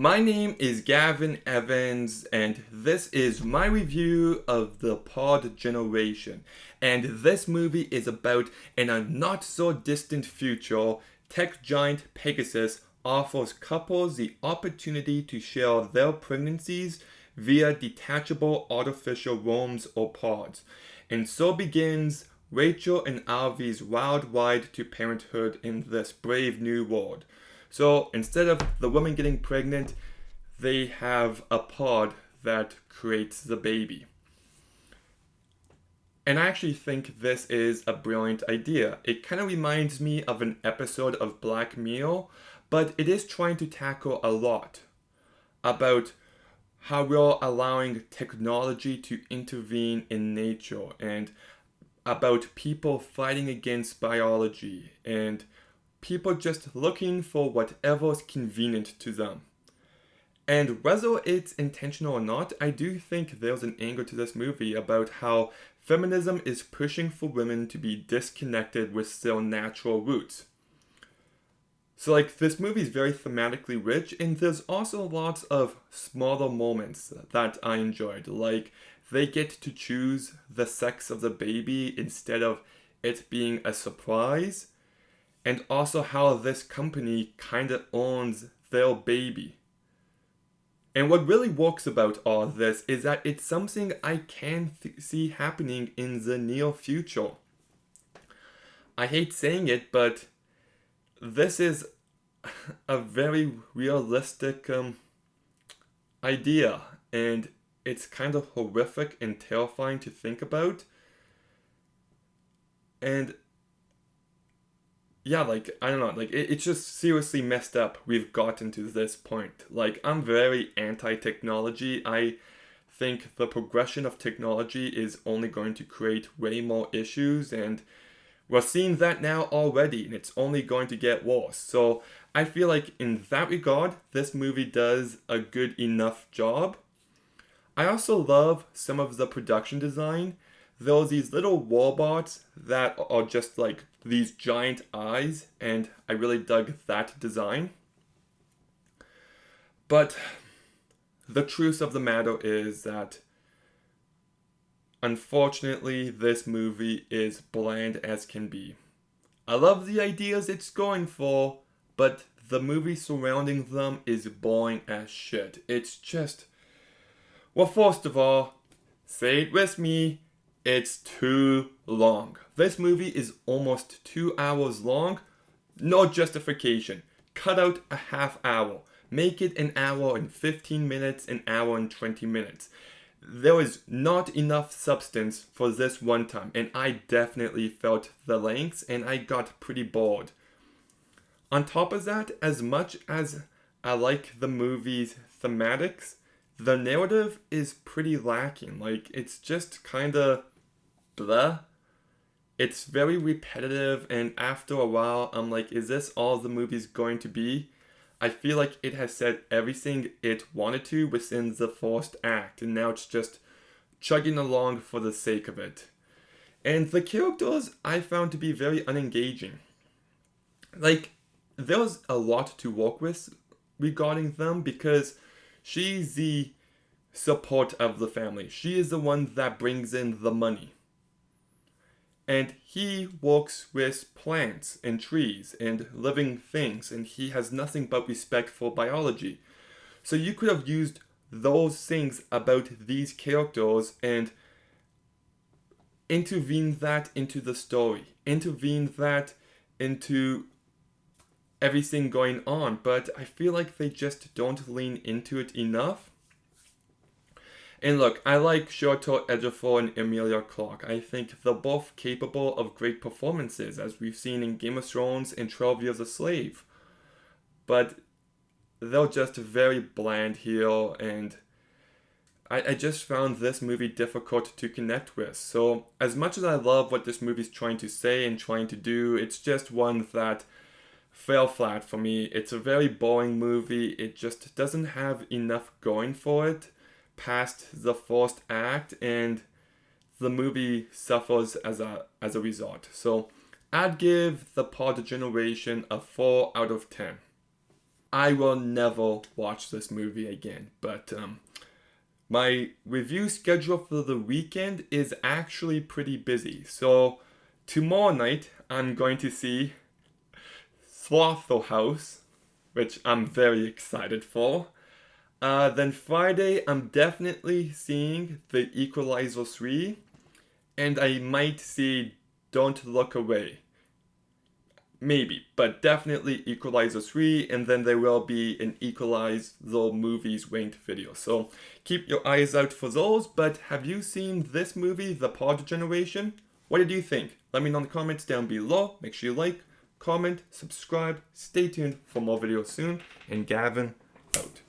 My name is Gavin Evans, and this is my review of The Pod Generation. And this movie is about, in a not so distant future, tech giant Pegasus offers couples the opportunity to share their pregnancies via detachable artificial wombs or pods. And so begins Rachel and Alvy's wild ride to parenthood in this brave new world. So instead of the woman getting pregnant, they have a pod that creates the baby. And I actually think this is a brilliant idea. It kind of reminds me of an episode of Black Mirror, but it is trying to tackle a lot about how we're allowing technology to intervene in nature and about people fighting against biology and people just looking for whatever's convenient to them. And whether it's intentional or not, I do think there's an angle to this movie about how feminism is pushing for women to be disconnected with their natural roots. So, this movie is very thematically rich, and there's also lots of smaller moments that I enjoyed. Like, they get to choose the sex of the baby instead of it being a surprise, and also how this company kind of owns their baby. And what really works about all this is that it's something I can see happening in the near future. I hate saying it, but this is a very realistic idea, and it's kind of horrific and terrifying to think about. And yeah, I don't know, it's just seriously messed up we've gotten to this point. I'm very anti-technology. I think the progression of technology is only going to create way more issues, and we're seeing that now already, and it's only going to get worse. So I feel like in that regard, this movie does a good enough job. I also love some of the production design. There's these little robots that are just like these giant eyes, and I really dug that design. But the truth of the matter is that unfortunately this movie is bland as can be. I love the ideas it's going for, but the movie surrounding them is boring as shit. It's just, well, first of all, say it with me, it's too long. This movie is almost 2 hours long. No justification. Cut out a half hour. Make it an hour and 15 minutes, an hour and 20 minutes. There is not enough substance for this one time, and I definitely felt the lengths, and I got pretty bored. On top of that, as much as I like the movie's thematics, the narrative is pretty lacking. It's just kinda blah. It's very repetitive, and after a while, I'm like, is this all the movie's going to be? I feel like it has said everything it wanted to within the first act, and now it's just chugging along for the sake of it. And the characters I found to be very unengaging. There's a lot to work with regarding them because she's the support of the family. She is the one that brings in the money. And he works with plants and trees and living things, and he has nothing but respect for biology. So you could have used those things about these characters and intervene that into the story, intervene that into everything going on, but I feel like they just don't lean into it enough. And look, I like Sherto Ejiofor and Emilia Clarke. I think they're both capable of great performances, as we've seen in Game of Thrones and 12 Years a Slave. But they're just very bland here, and I just found this movie difficult to connect with. So, as much as I love what this movie's trying to say and trying to do, it's just one that fell flat for me. It's a very boring movie. It just doesn't have enough going for it past the first act, and the movie suffers as a result. So I'd give The Pod Generation a 4 out of 10. I will never watch this movie again. But my review schedule for the weekend is actually pretty busy. So tomorrow night, I'm going to see Slothful House, which I'm very excited for. Then Friday, I'm definitely seeing The Equalizer 3, and I might see Don't Look Away. Maybe, but definitely Equalizer 3, and then there will be an Equalizer movies ranked video. So keep your eyes out for those, but have you seen this movie, The Pod Generation? What did you think? Let me know in the comments down below. Make sure you like, comment, subscribe, stay tuned for more videos soon, and Gavin out.